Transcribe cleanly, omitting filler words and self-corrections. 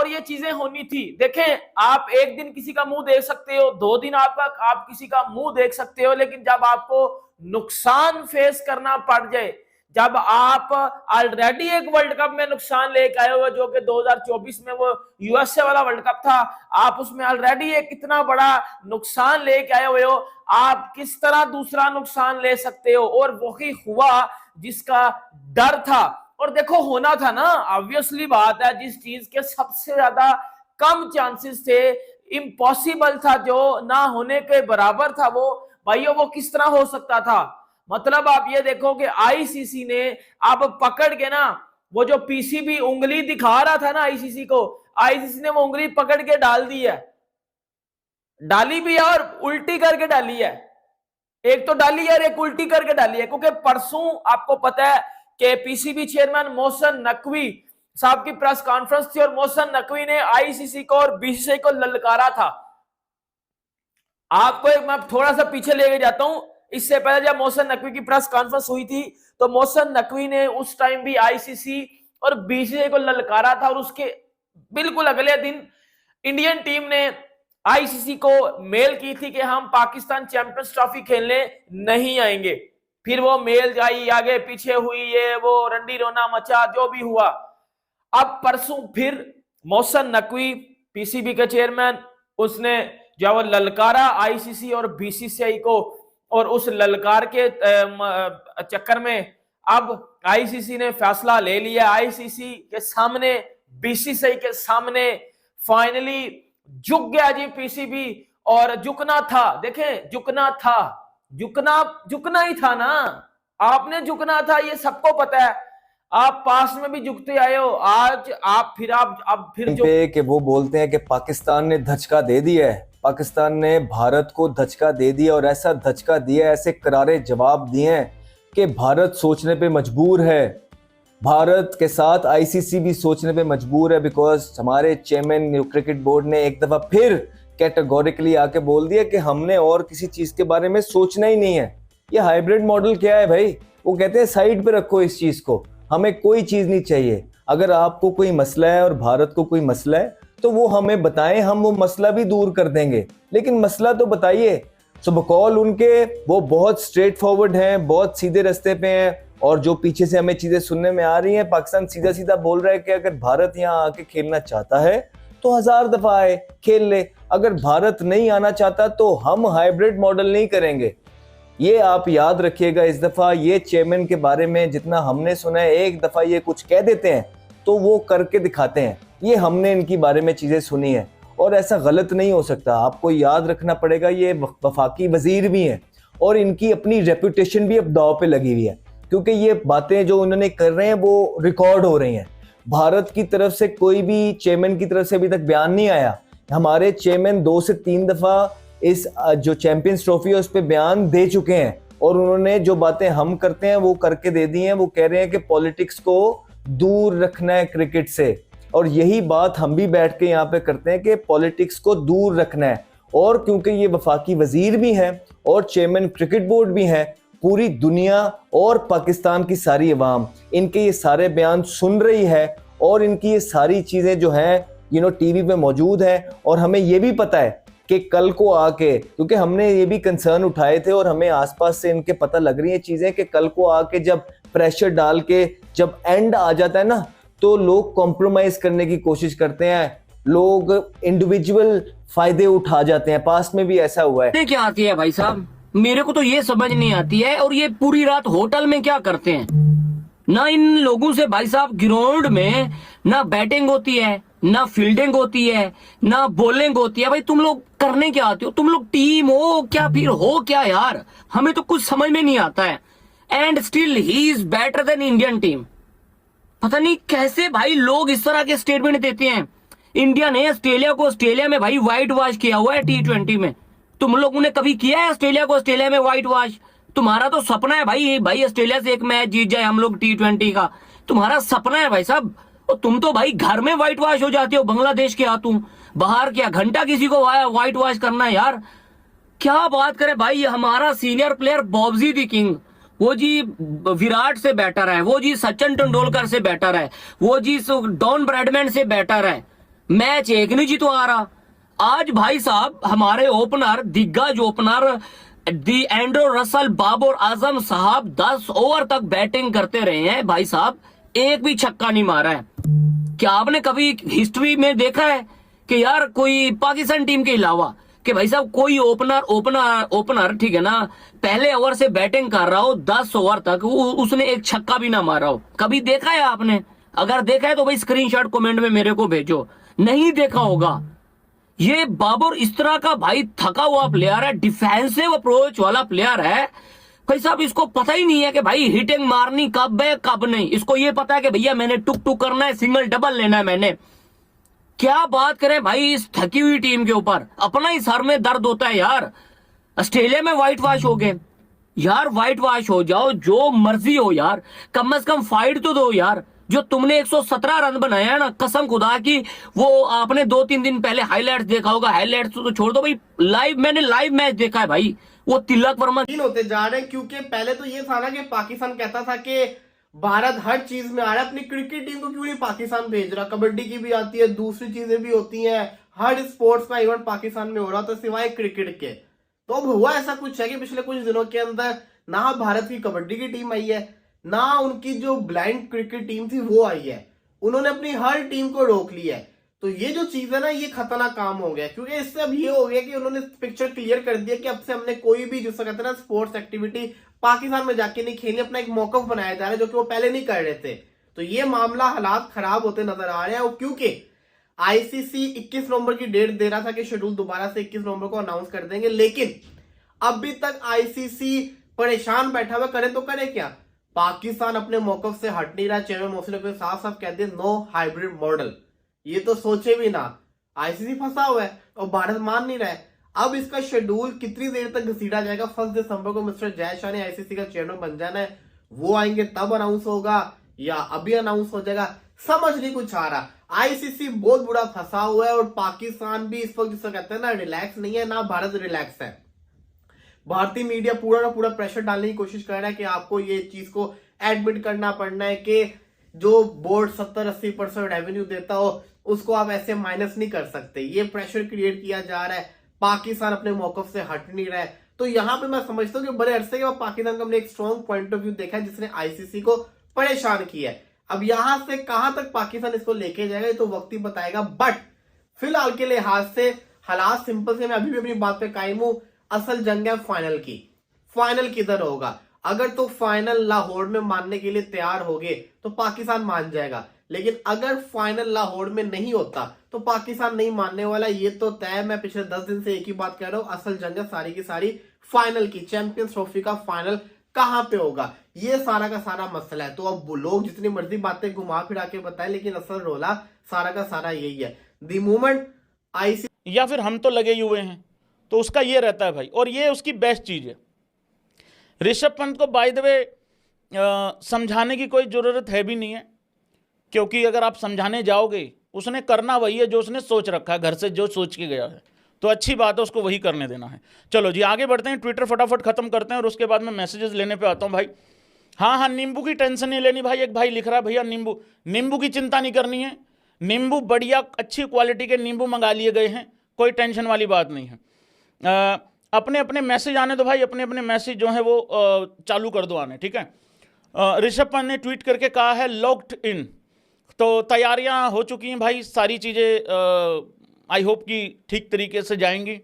और ये चीजें होनी थी। देखें, आप एक दिन किसी का मुंह देख सकते हो, 2 दिन आप किसी का मुंह देख सकते हो, लेकिन जब आपको नुकसान फेस करना पड़ जाए, जब आप ऑलरेडी एक वर्ल्ड कप में नुकसान लेके आए हो जो कि 2024 में वो यूएसए वाला वर्ल्ड कप था, आप उसमें ऑलरेडी एक इतना बड़ा नुकसान लेके आए हुए हो, आप किस तरह दूसरा नुकसान ले सकते हो? और वही हुआ जिसका डर था। और देखो, होना था ना, ऑब्वियसली बात है, जिस चीज के सबसे ज्यादा कम चांसेस थे, इम्पॉसिबल था, जो ना होने के बराबर था, वो भाइयों वो किस तरह हो सकता था? मतलब आप ये देखो कि आईसीसी ने अब पकड़ के ना, वो जो पीसीबी उंगली दिखा रहा था ना आईसीसी को, आईसीसी ने वो उंगली पकड़ के डाल दी है, डाली भी है और उल्टी करके डाली है। एक तो डाली है और एक उल्टी करके डाली है, क्योंकि परसों आपको पता है कि पीसीबी चेयरमैन मोहसिन नकवी साहब की प्रेस कॉन्फ्रेंस थी और मोहसिन नकवी ने आईसीसी को और बीसीसीआई को ललकारा था। आपको एक मैं थोड़ा सा पीछे लेके जाता हूं। इससे पहले जब मोहसिन नकवी की प्रेस कॉन्फ्रेंस हुई थी, तो मोहसिन नकवी ने उस टाइम भी आईसीसी और बीसीसीआई को ललकारा था, और उसके बिल्कुल अगले दिन इंडियन टीम ने आईसीसी को मेल की थी कि हम पाकिस्तान चैंपियंस ट्रॉफी खेलने नहीं आएंगे। फिर वो मेल जाई, आगे पीछे हुई, ये वो रंडी रोना मचा, जो भी हुआ। अब परसों फिर मोहसिन नकवी पीसीबी के चेयरमैन, उसने जो वो ललकारा आईसीसी और बीसीसीआई को, और उस ललकार के चक्कर में अब आईसीसी ने फैसला ले लिया। आईसीसी के सामने, बीसीसीआई के सामने फाइनली झुक गया जी पीसीबी, और झुकना था। देखें, झुकना था, झुकना ही था ना, आपने झुकना था, ये सबको पता है। आप पास में भी झुकते आए हो, आज आप फिर पे कि वो बोलते हैं कि पाकिस्तान ने धचका दे दिया है, पाकिस्तान ने भारत को धचका दे दिया, और ऐसा धचका दिया, ऐसे करारे जवाब दिए हैं कि भारत सोचने पे मजबूर है। भारत के साथ आईसीसी भी सोचने पे मजबूर है, बिकॉज हमारे चेयरमैन क्रिकेट बोर्ड ने एक दफा फिर कैटेगोरिकली आके बोल दिया कि हमने और किसी चीज के बारे में सोचना ही नहीं है। ये हाइब्रिड मॉडल क्या है भाई? वो कहते हैं साइड पे रखो इस चीज को, हमें कोई चीज नहीं चाहिए। अगर आपको कोई मसला है और भारत को कोई मसला है तो वो हमें बताएं, हम वो मसला भी दूर कर देंगे, लेकिन मसला तो बताइए। सो बकौल उनके, वो बहुत स्ट्रेट फॉरवर्ड हैं, बहुत सीधे रास्ते पे हैं, और जो पीछे से हमें चीजें सुनने में आ रही हैं, पाकिस्तान सीधा सीधा बोल रहा है कि अगर भारत यहाँ आके खेलना चाहता है तो 1000 दफा आए, खेल ले। अगर भारत नहीं आना चाहता तो हम हाइब्रिड मॉडल नहीं करेंगे। ये आप याद रखिएगा। इस दफा ये चेयरमैन के बारे में जितना हमने सुना है, एक दफा ये कुछ कह देते हैं तो वो करके दिखाते हैं। ये हमने इनकी बारे में चीजें सुनी है, और ऐसा गलत नहीं हो सकता। आपको याद रखना पड़ेगा, ये वफाकी वजीर भी हैं और इनकी अपनी रेपुटेशन भी अब दांव पे लगी हुई है, क्योंकि ये बातें जो उन्होंने कर रहे हैं वो रिकॉर्ड हो रही हैं। भारत की तरफ से कोई भी चेयरमैन की तरफ से अभी तक बयान नहीं आया। हमारे चेयरमैन 2 से 3 दफा इस जो चैंपियंस ट्रॉफी है उस पर बयान दे चुके हैं, और उन्होंने जो बातें हम करते हैं वो करके दे दी हैं। वो कह रहे हैं कि पॉलिटिक्स को दूर रखना है क्रिकेट से, और यही बात हम भी बैठ के यहाँ पे करते हैं कि पॉलिटिक्स को दूर रखना है। और क्योंकि ये वफाकी वजीर भी हैं और चेयरमैन क्रिकेट बोर्ड भी हैं, पूरी दुनिया और पाकिस्तान की सारी अवाम इनके ये सारे बयान सुन रही है, और इनकी ये सारी चीज़ें जो हैं टीवी पे मौजूद हैं। और हमें ये भी पता है कि कल को आके, क्योंकि हमने ये भी कंसर्न उठाए थे और हमें आसपास से इनके पता लग रही है चीज़ें, कि कल को आके जब प्रेशर डाल के जब एंड आ जाता है ना, तो लोग कॉम्प्रोमाइज़ करने की कोशिश करते हैं, लोग इंडिविजुअल फायदे उठा जाते हैं। पास में भी ऐसा हुआ है। क्या आती है भाई साहब, मेरे को तो ये समझ नहीं आती है। और ये पूरी रात होटल में क्या करते हैं? ना इन लोगों से भाई साहब ग्राउंड में ना बैटिंग होती है, ना फील्डिंग होती है, ना बॉलिंग होती है। भाई तुम लोग करने क्या आते हो? तुम लोग टीम हो क्या, फिर हो क्या यार? हमें तो कुछ समझ में नहीं आता है। And still he is better than Indian team. पता नहीं कैसे भाई लोग इस तरह के स्टेटमेंट देते हैं। इंडिया ने ऑस्ट्रेलिया को ऑस्ट्रेलिया में भाई व्हाइट वॉश किया हुआ है T20 में। तुम लोगों ने कभी किया है ऑस्ट्रेलिया को ऑस्ट्रेलिया में व्हाइट वॉश? तुम्हारा तो सपना है भाई ऑस्ट्रेलिया से एक मैच जीत जाए हम लोग T20 का, तुम्हारा सपना है भाई साहब। और तुम तो भाई घर में व्हाइट वॉश हो जाते हो बांग्लादेश के हाथों। बाहर क्या घंटा किसी को व्हाइट वॉश करना है यार? क्या बात करे भाई। हमारा सीनियर प्लेयर बॉब्जी दी किंग, वो जी विराट से बेटर है, वो जी सचिन तेंदुलकर से बेटर है, वो जी डॉन ब्रैडमैन से बेटर है। मैच एक नहीं जितवा रहा। आज भाई साहब हमारे ओपनर, दिग्गज ओपनर दी एंड्रो रसल, बाबर आजम साहब 10 ओवर तक बैटिंग करते रहे हैं भाई साहब, एक भी छक्का नहीं मारा है। क्या आपने कभी हिस्ट्री में देखा है कि यार कोई पाकिस्तान टीम के अलावा कि भाई साहब कोई ओपनर ठीक है ना, पहले ओवर से बैटिंग कर रहा हो 10 ओवर तक उसने एक छक्का भी ना मारा हो? कभी देखा है आपने? अगर देखा है तो भाई स्क्रीनशॉट कमेंट में मेरे को भेजो। नहीं देखा होगा। ये बाबर इस तरह का भाई थका हुआ प्लेयर है, डिफेंसिव अप्रोच वाला प्लेयर है भाई साहब। इसको पता ही नहीं है कि भाई हिटिंग मारनी कब है कब नहीं। इसको ये पता है कि भैया मैंने टुक टुक करना है, सिंगल डबल लेना है मैंने। क्या बात करें भाई इस थकी हुई टीम के ऊपर, अपना ही सर में दर्द होता है यार। ऑस्ट्रेलिया में व्हाइट वॉश हो गए यार, व्हाइट वॉश हो जाओ जो मर्जी हो यार, कम से कम फाइट तो दो यार। जो तुमने 117 रन बनाया है ना, कसम खुदा की, वो आपने 2-3 दिन पहले हाईलाइट्स देखा होगा। हाईलाइट्स तो छोड़ दो भाई, मैंने लाइव मैच देखा है भाई। वो तिलक वर्मा होते जा रहे हैं, क्योंकि पहले तो ये था ना कि पाकिस्तान कहता था कि भारत हर चीज में आ रहा है, अपनी क्रिकेट टीम को क्यों नहीं पाकिस्तान भेज रहा। कबड्डी की भी आती है, दूसरी चीजें भी होती हैं, हर स्पोर्ट्स का इवेंट पाकिस्तान में हो रहा, तो सिवाय क्रिकेट के। तो अब हुआ ऐसा कुछ है कि पिछले कुछ दिनों के अंदर ना भारत की कबड्डी की टीम आई है, ना उनकी जो ब्लाइंड क्रिकेट टीम थी वो आई है। उन्होंने अपनी हर टीम को रोक लिया है। तो ये जो चीज है ना, ये खतरनाक काम हो गया, क्योंकि इससे अब ये हो गया कि उन्होंने पिक्चर क्लियर कर दिया कि अब से हमने कोई भी जिसको कहते हैं ना स्पोर्ट्स एक्टिविटी पाकिस्तान में जाके नहीं खेलनी, अपना एक मौकफ बनाया जा रहा है, जो कि वो पहले नहीं कर रहे थे। तो ये मामला हालात खराब होते नजर आ रहे हैं। और क्योंकि आईसीसी 21 नवंबर की डेट दे रहा था कि शेड्यूल दोबारा से 21 नवंबर को अनाउंस कर देंगे, लेकिन अभी तक आईसीसी परेशान बैठा हुआ, करे तो करे क्या। पाकिस्तान अपने मौकफ से हट नहीं रहा। चेयरमैन मोहसिन नकवी साफ साफ कहते हैं नो हाइब्रिड मॉडल, ये तो सोचे भी ना। आईसीसी फंसा हुआ है और भारत मान नहीं रहा है। अब इसका शेड्यूल कितनी देर तक घसीटा जाएगा। 1 दिसंबर को मिस्टर जय शाह ने आईसीसी का चेयरमैन बन जाना है, वो आएंगे तब अनाउंस होगा या अभी अनाउंस हो जाएगा, समझ नहीं कुछ आ रहा। आईसीसी बहुत बुरा फंसा हुआ है और पाकिस्तान भी इस वक्त जिसको कहते हैं ना रिलैक्स नहीं है, ना भारत रिलैक्स है। भारतीय मीडिया पूरा ना पूरा प्रेशर डालने की कोशिश कर रहा है कि आपको ये चीज को एडमिट करना पड़ना है कि जो बोर्ड 70-80% रेवेन्यू देता हो उसको आप ऐसे माइनस नहीं कर सकते। ये प्रेशर क्रिएट किया जा रहा है। पाकिस्तान अपने मौकफ से हट नहीं रहा है। तो यहां पे मैं समझता हूँ कि बड़े अरसे के बाद पाकिस्तान का हमने एक स्ट्रॉन्ग पॉइंट ऑफ व्यू देखा है जिसने आईसीसी को परेशान किया है। अब यहां से कहां तक पाकिस्तान इसको लेके जाएगा ये तो वक्त ही बताएगा। बट फिलहाल के लिहाज से हालात सिंपल से, मैं अभी भी अपनी बात पे कायम हूं। असल जंग है फाइनल की। फाइनल किधर होगा? अगर तो फाइनल लाहौर में मानने के लिए तैयार होगे तो पाकिस्तान मान जाएगा, लेकिन अगर फाइनल लाहौर में नहीं होता तो पाकिस्तान नहीं मानने वाला, ये तो तय। मैं पिछले 10 दिन से एक ही बात कह रहा हूं, असल जंग है सारी की सारी फाइनल की। चैंपियंस ट्रॉफी का फाइनल कहां पे होगा, ये सारा का सारा मसला है। तो अब लोग जितनी मर्जी बातें घुमा फिरा के बताएं, लेकिन असल रोला सारा का सारा यही है। द मोमेंट आईसी या फिर हम तो लगे ही हुए हैं, तो उसका ये रहता है भाई, और ये उसकी बेस्ट चीज़ है। ऋषभ पंत को बाय द वे समझाने की कोई ज़रूरत है भी नहीं है, क्योंकि अगर आप समझाने जाओगे उसने करना वही है जो उसने सोच रखा है, घर से जो सोच के गया है, तो अच्छी बात है, उसको वही करने देना है। चलो जी आगे बढ़ते हैं, ट्विटर फटाफट खत्म करते हैं और उसके बाद मैं मैसेजेस लेने पे आता हूँ भाई। हाँ, नींबू की टेंशन नहीं लेनी भाई। एक भाई लिख रहा है भैया नींबू की चिंता नहीं करनी है, नींबू बढ़िया अच्छी क्वालिटी के नींबू मंगा लिए गए हैं, कोई टेंशन वाली बात नहीं है। अपने अपने मैसेज आने दो भाई, अपने अपने मैसेज जो है वो चालू कर दो आने, ठीक है। ऋषभ पंत ने ट्वीट करके कहा है लॉक्ड इन, तो तैयारियां हो चुकी हैं भाई, सारी चीज़ें आई होप कि ठीक तरीके से जाएंगी।